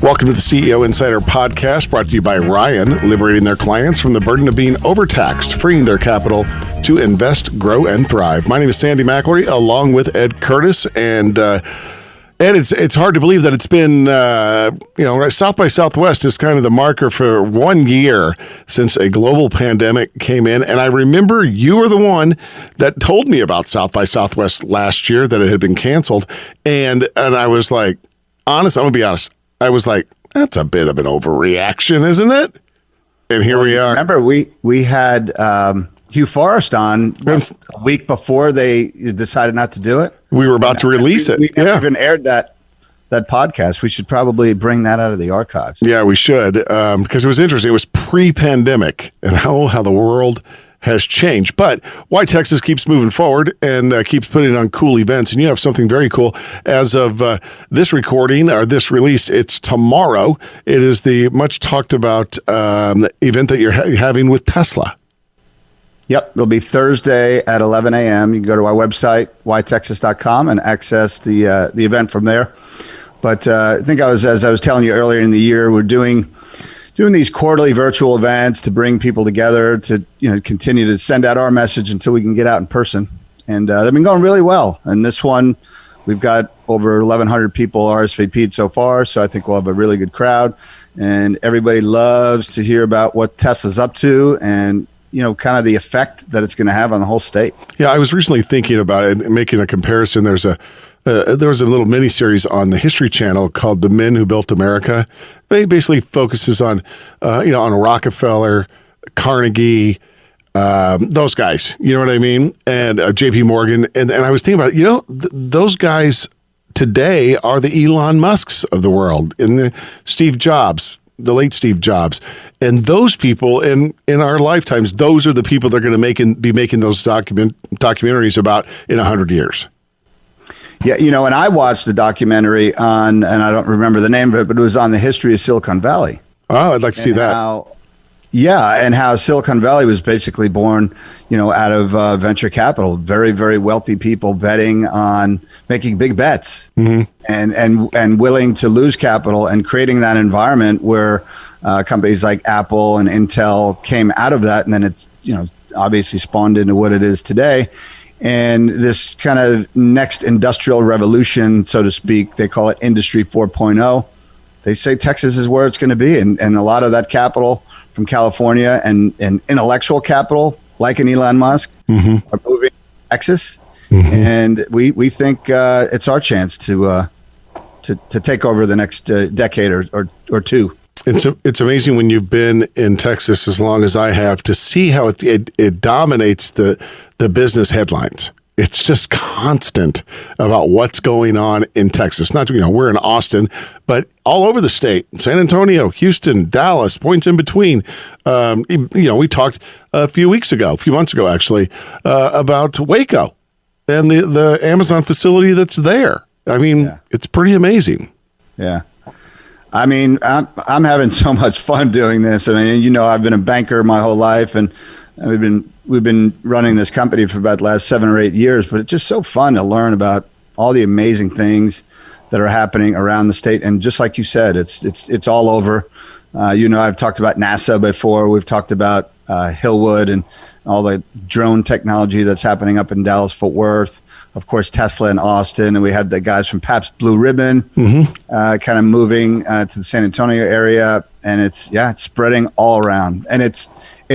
Welcome to the CEO Insider Podcast, brought to you by Ryan, liberating their clients from the burden of being overtaxed, freeing their capital to invest, grow, and thrive. My name is Sandy McIlree, along with Ed Curtis, and it's hard to believe that it's been, South by Southwest is kind of the marker for 1 year since a global pandemic came in. And I remember you were the one that told me about South by Southwest last year, that it had been canceled. And I was like, I'm going to be honest. I was like, that's a bit of an overreaction, isn't it? And here we are. Remember, we had Hugh Forrest on a week before they decided not to do it. We were about to release it. We never even aired that podcast. We should probably bring that out of the archives. Yeah, we should, because it was interesting. It was pre-pandemic, and how the world has changed. But YTexas keeps moving forward and keeps putting on cool events. And you have something very cool. As of this recording or this release, it's tomorrow. It is the much talked about event that you're having with Tesla. Yep. It'll be Thursday at 11 a.m. You can go to our website, YTexas.com, and access the event from there. But I think as I was telling you earlier in the year, we're doing these quarterly virtual events to bring people together to, continue to send out our message until we can get out in person. And they've been going really well. And this one, we've got over 1,100 people RSVP'd so far. So I think we'll have a really good crowd. And everybody loves to hear about what Tesla's up to and, kind of the effect that it's going to have on the whole state. Yeah, I was recently thinking about it and making a comparison. There was a little mini-series on the History Channel called The Men Who Built America. It basically focuses on Rockefeller, Carnegie, those guys, you know what I mean? And JP Morgan. And I was thinking about, those guys today are the Elon Musks of the world, and the late Steve Jobs. And those people in our lifetimes, those are the people that are going to be making those documentaries about in 100 years. Yeah, and I watched a documentary on, and I don't remember the name of it, but it was on the history of Silicon Valley. Oh, I'd like to see that. And how Silicon Valley was basically born, out of venture capital. Very, very wealthy people betting on making big bets, and willing to lose capital, and creating that environment where companies like Apple and Intel came out of that, and then it's obviously spawned into what it is today. And this kind of next industrial revolution, so to speak, they call it Industry 4.0. They say Texas is where it's going to be. And a lot of that capital from California and intellectual capital, like an Elon Musk, are moving to Texas. And we think it's our chance to take over the next decade or two. It's amazing when you've been in Texas as long as I have to see how it dominates the business headlines. It's just constant about what's going on in Texas. Not, we're in Austin, but all over the state, San Antonio, Houston, Dallas, points in between. We talked a few months ago, actually, about Waco and the Amazon facility that's there. I mean, It's pretty amazing. Yeah. I mean, I'm having so much fun doing this. I mean, I've been a banker my whole life, and we've been running this company for about the last 7 or 8 years. But it's just so fun to learn about all the amazing things that are happening around the state. And just like you said, it's all over. I've talked about NASA before. We've talked about Hillwood and all the drone technology that's happening up in Dallas-Fort Worth. Of course, Tesla in Austin, and we had the guys from Pabst Blue Ribbon kind of moving to the San Antonio area, and it's spreading all around, and it's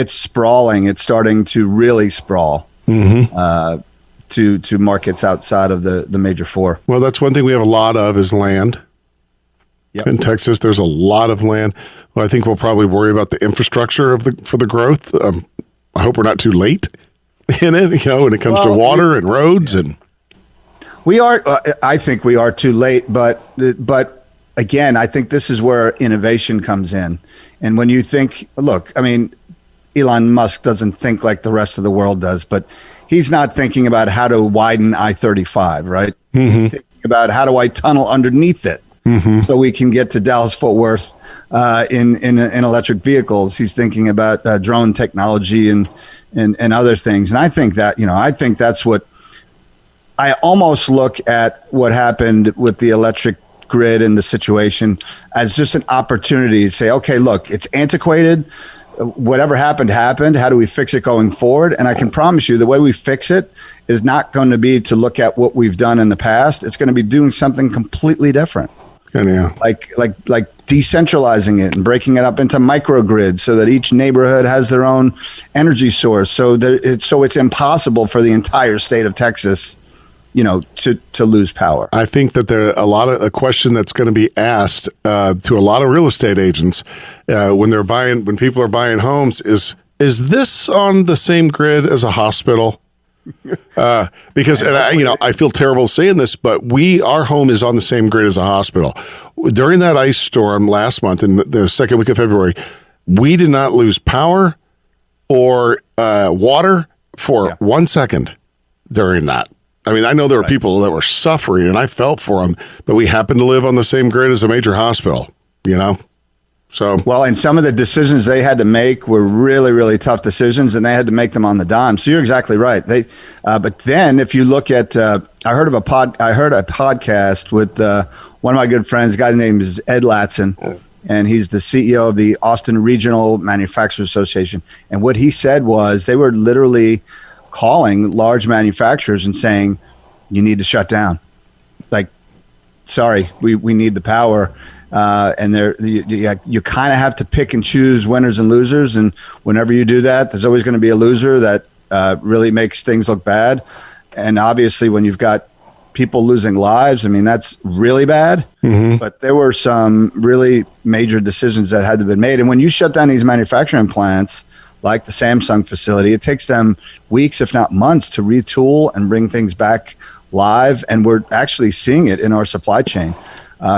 sprawling. It's starting to really sprawl to markets outside of the major four. Well, that's one thing we have a lot of is land. Yep. In Texas, there's a lot of land. Well, I think we'll probably worry about the infrastructure for the growth. I hope we're not too late in it, when it comes to water and roads and. We are. I think we are too late, but again, I think this is where innovation comes in. And when you think, look, I mean, Elon Musk doesn't think like the rest of the world does, but he's not thinking about how to widen I-35, right? He's thinking about how do I tunnel underneath it so we can get to Dallas-Fort Worth in electric vehicles. He's thinking about drone technology and other things. And I think that's what I almost look at what happened with the electric grid and the situation as just an opportunity to say, okay, look, it's antiquated. Whatever happened. How do we fix it going forward? And I can promise you the way we fix it is not going to be to look at what we've done in the past. It's going to be doing something completely different. Yeah. Like decentralizing it and breaking it up into microgrids so that each neighborhood has their own energy source. So that it's impossible for the entire state of Texas, to lose power. I think that a question that's going to be asked to a lot of real estate agents when people are buying homes is this on the same grid as a hospital? Because I feel terrible saying this, but our home is on the same grid as a hospital. During that ice storm last month in the second week of February, we did not lose power or water for 1 second during that. I mean, I know there were people that were suffering, and I felt for them, but we happened to live on the same grid as a major hospital, So well, and some of the decisions they had to make were really, really tough decisions, and they had to make them on the dime. So you're exactly right. But then if you look at, I heard a podcast with one of my good friends. The guy's name is Ed Latson, and he's the CEO of the Austin Regional Manufacturers Association. And what he said was they were literally calling large manufacturers and saying, you need to shut down. Like, sorry, we need the power. And you kind of have to pick and choose winners and losers. And whenever you do that, there's always going to be a loser that really makes things look bad. And obviously, when you've got people losing lives, I mean, that's really bad. Mm-hmm. But there were some really major decisions that had to be made. And when you shut down these manufacturing plants, like the Samsung facility, it takes them weeks, if not months, to retool and bring things back live. And we're actually seeing it in our supply chain.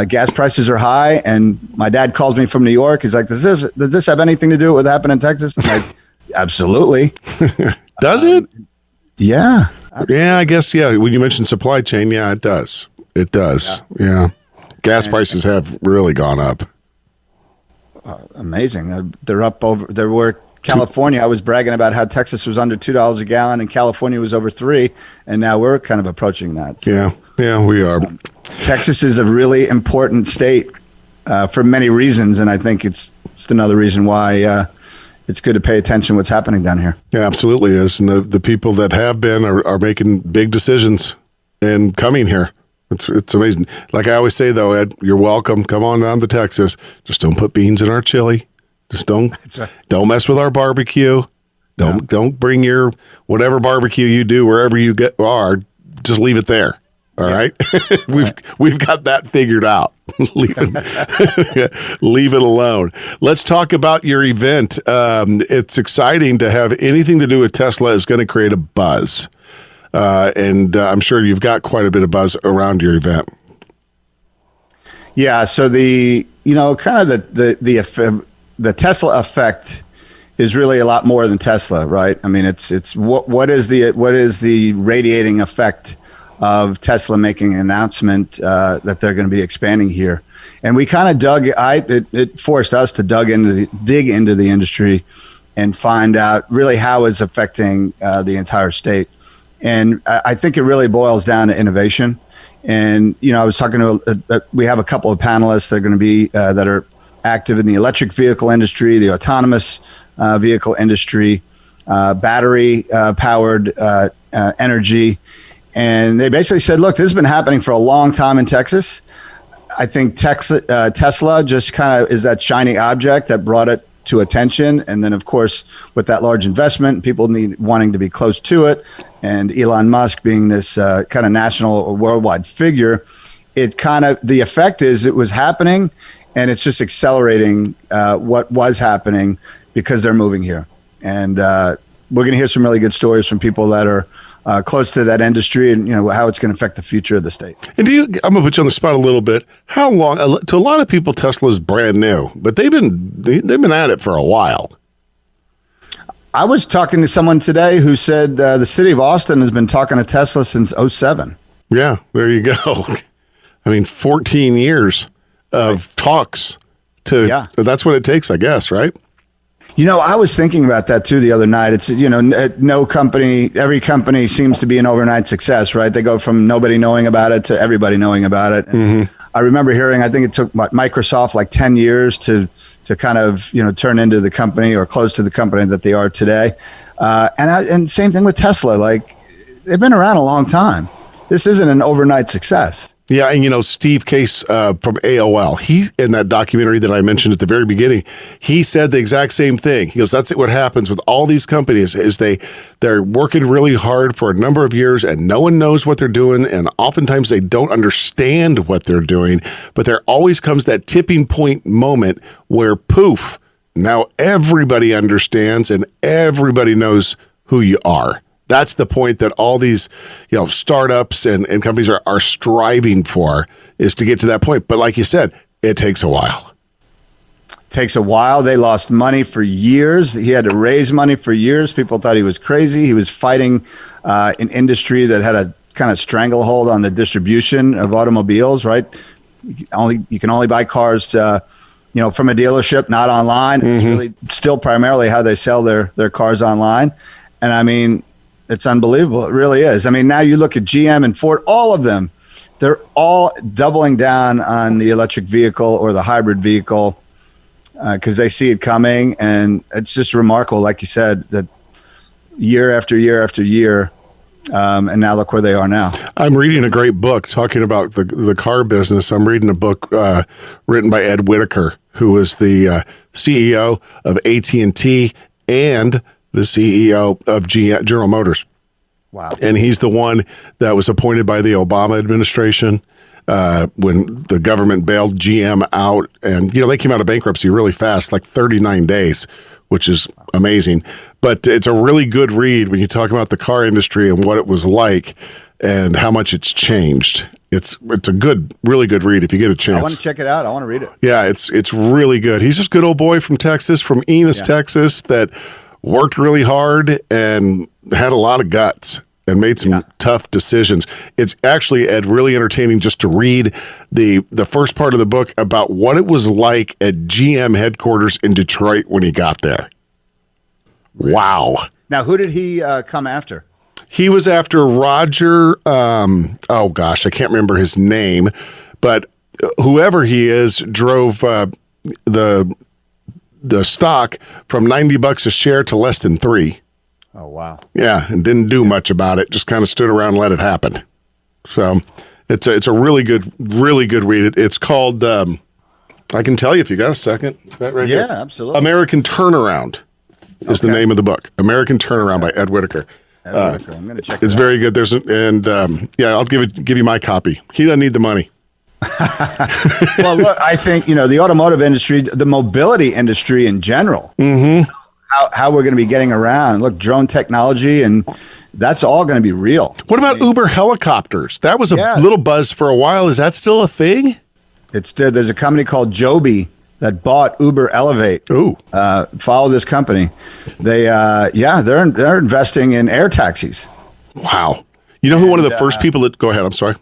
Gas prices are high, and my dad calls me from New York. He's like, does this have anything to do with what happened in Texas? I'm like, absolutely. Does it? Yeah. Absolutely. Yeah, I guess, yeah. When you mentioned supply chain, yeah, it does. It does. Yeah. Gas prices have really gone up. Amazing. They're up over, there were California. I was bragging about how Texas was under $2 a gallon and California was over $3. And now we're kind of approaching that. So, yeah, we are. Texas is a really important state for many reasons. And I think it's another reason why it's good to pay attention to what's happening down here. Yeah, absolutely is. And the people that have been are making big decisions and coming here. It's amazing. Like I always say, though, Ed, you're welcome. Come on down to Texas. Just don't put beans in our chili. Just don't mess with our barbecue. Don't bring your whatever barbecue you do wherever you are. Just leave it there. All right. We've got that figured out. Leave it alone. Let's talk about your event. It's exciting to have anything to do with Tesla is going to create a buzz. And I'm sure you've got quite a bit of buzz around your event. Yeah. So the Tesla effect is really a lot more than Tesla, right? I mean, it's what is the radiating effect of Tesla making an announcement that they're going to be expanding here, and we kind of it forced us to dig into the industry and find out really how it's affecting the entire state. And I think it really boils down to innovation. And I was talking to we have a couple of panelists that are going to be that are active in the electric vehicle industry, the autonomous vehicle industry, battery powered energy. And they basically said, look, this has been happening for a long time in Texas. I think Tesla just kind of is that shiny object that brought it to attention. And then, of course, with that large investment, people wanting to be close to it, and Elon Musk being this kind of national or worldwide figure, the effect is it was happening, and it's just accelerating what was happening because they're moving here. And we're going to hear some really good stories from people that are close to that industry, and how it's going to affect the future of the state. And I'm going to put you on the spot a little bit. How long? To a lot of people, Tesla is brand new, but they've been at it for a while. I was talking to someone today who said the city of Austin has been talking to Tesla since 2007. Yeah, there you go. I mean, 14 years of talks that's what it takes, I guess, right? I was thinking about that too the other night. It's, every company seems to be an overnight success, right? They go from nobody knowing about it to everybody knowing about it. Mm-hmm. I remember hearing, I think it took Microsoft like 10 years to kind of, turn into the company or close to the company that they are today. And same thing with Tesla. Like, they've been around a long time. This isn't an overnight success. Yeah, and Steve Case from AOL, he, in that documentary that I mentioned at the very beginning, he said the exact same thing. He goes, that's what happens with all these companies is they're working really hard for a number of years and no one knows what they're doing, and oftentimes they don't understand what they're doing, but there always comes that tipping point moment where poof, now everybody understands and everybody knows who you are. That's the point that all these, startups and companies are striving for, is to get to that point. But like you said, it takes a while. Takes a while. They lost money for years. He had to raise money for years. People thought he was crazy. He was fighting an industry that had a kind of stranglehold on the distribution of automobiles, right? You can only buy cars, from a dealership, not online. It's really still primarily how they sell their cars online. And I mean, it's unbelievable. It really is. I mean, now you look at GM and Ford, all of them, they're all doubling down on the electric vehicle or the hybrid vehicle because they see it coming. And it's just remarkable, like you said, that year after year after year. And now look where they are now. I'm reading a great book talking about the car business. I'm reading a book written by Ed Whitaker, who was the CEO of AT&T and the CEO of General Motors. Wow. And he's the one that was appointed by the Obama administration when the government bailed GM out. And, they came out of bankruptcy really fast, like 39 days, which is amazing. But it's a really good read when you talk about the car industry and what it was like and how much it's changed. It's a really good read if you get a chance. I want to check it out. I want to read it. Yeah, it's really good. He's just a good old boy from Texas, from Enos, Texas, that worked really hard and had a lot of guts and made some tough decisions. It's actually, Ed, really entertaining just to read the first part of the book about what it was like at GM headquarters in Detroit when he got there. Wow. Now, who did he come after? He was after Roger, I can't remember his name, but whoever he is drove the stock from $90 a share to less than $3. Oh, wow. Yeah, and didn't do much about it. Just kind of stood around and let it happen. So it's a really good read. It's called, I can tell you if you got a second. Right here. Absolutely. American Turnaround is the name of the book. American Turnaround by Ed Whitaker. Ed Whitaker. I'm going to check it out. It's very good. I'll give you my copy. He doesn't need the money. Well, look, I think, the automotive industry, the mobility industry in general, how we're going to be getting around. Look, drone technology, and that's all going to be real. What about Uber helicopters? That was a little buzz for a while. Is that still a thing? There's a company called Joby that bought Uber Elevate. Ooh. Follow this company. They're investing in air taxis. Wow. You know who one of the first people that, go ahead, I'm sorry.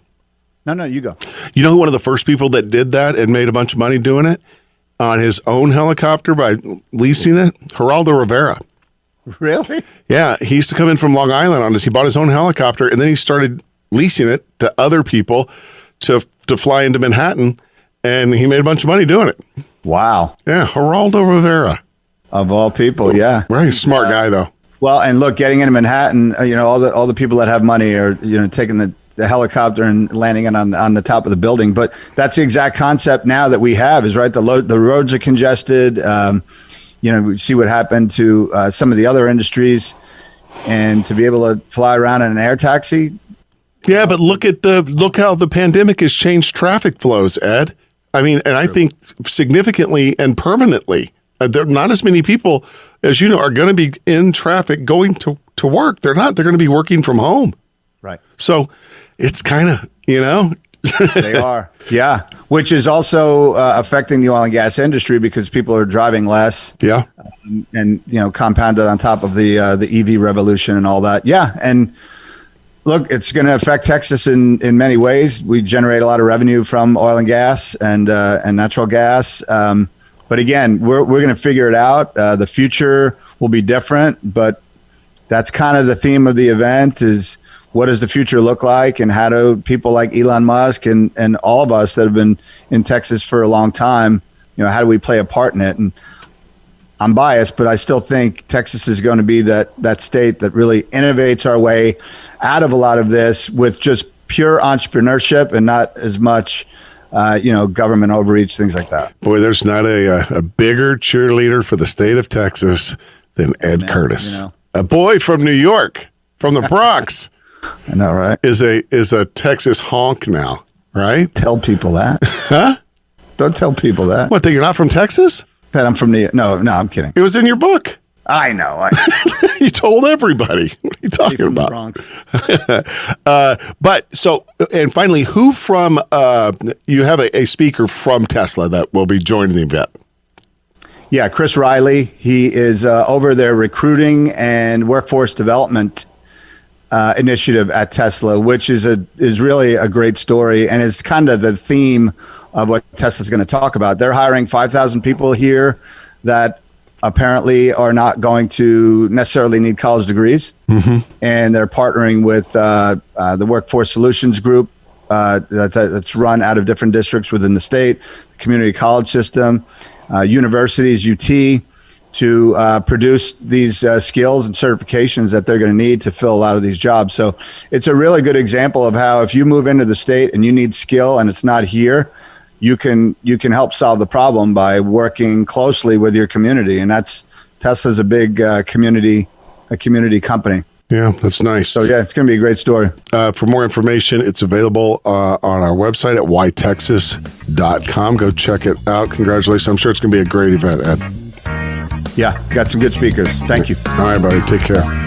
No, you go. You know who one of the first people that did that and made a bunch of money doing it on his own helicopter by leasing it? Geraldo Rivera. Really? Yeah. He used to come in from Long Island on this. He bought his own helicopter and then he started leasing it to other people to fly into Manhattan, and he made a bunch of money doing it. Wow. Yeah. Geraldo Rivera. Of all people. Yeah. Very smart guy though. Well, and look, getting into Manhattan, all the people that have money are, taking the helicopter and landing it on the top of the building. But that's the exact concept now that we have is right. The roads are congested. We see what happened to some of the other industries, and to be able to fly around in an air taxi. Yeah, but look how the pandemic has changed traffic flows, Ed. I mean, and I think significantly and permanently. There are not as many people, as you know, are going to be in traffic going to work. They're not. They're going to be working from home. Right. So it's kind of, They are. Yeah. Which is also affecting the oil and gas industry because people are driving less. Yeah. And, compounded on top of the EV revolution and all that. Yeah. And look, it's going to affect Texas in many ways. We generate a lot of revenue from oil and gas and natural gas. But again, we're going to figure it out. The future will be different, but that's kind of the theme of the event is what does the future look like, and how do people like Elon Musk and all of us that have been in Texas for a long time, how do we play a part in it? And I'm biased, but I still think Texas is going to be that state that really innovates our way out of a lot of this with just pure entrepreneurship and not as much, government overreach, things like that. Boy, there's not a bigger cheerleader for the state of Texas than Ed Curtis. A boy from New York, from the Bronx. I know, right? Is a Texas honk now, right? Tell people that. Huh? Don't tell people that. What, that you're not from Texas? That I'm from No, I'm kidding. It was in your book. I know. You told everybody. What are you talking about? And finally, who from, you have a speaker from Tesla that will be joining the event. Yeah, Chris Riley. He is over their recruiting and workforce development initiative at Tesla, which is really a great story, and is kind of the theme of what Tesla's going to talk about. They're hiring 5,000 people here that apparently are not going to necessarily need college degrees, and they're partnering with the Workforce Solutions Group that's run out of different districts within the state, the community college system, universities, UT, to produce these skills and certifications that they're going to need to fill a lot of these jobs. So it's a really good example of how if you move into the state and you need skill and it's not here, you can help solve the problem by working closely with your community. And Tesla's a big community company. Yeah, that's nice. So yeah, it's going to be a great story. For more information, it's available on our website at YTexas.com. Go check it out. Congratulations. I'm sure it's going to be a great event, Ed. Yeah, got some good speakers. Thank you. All right, buddy. Take care.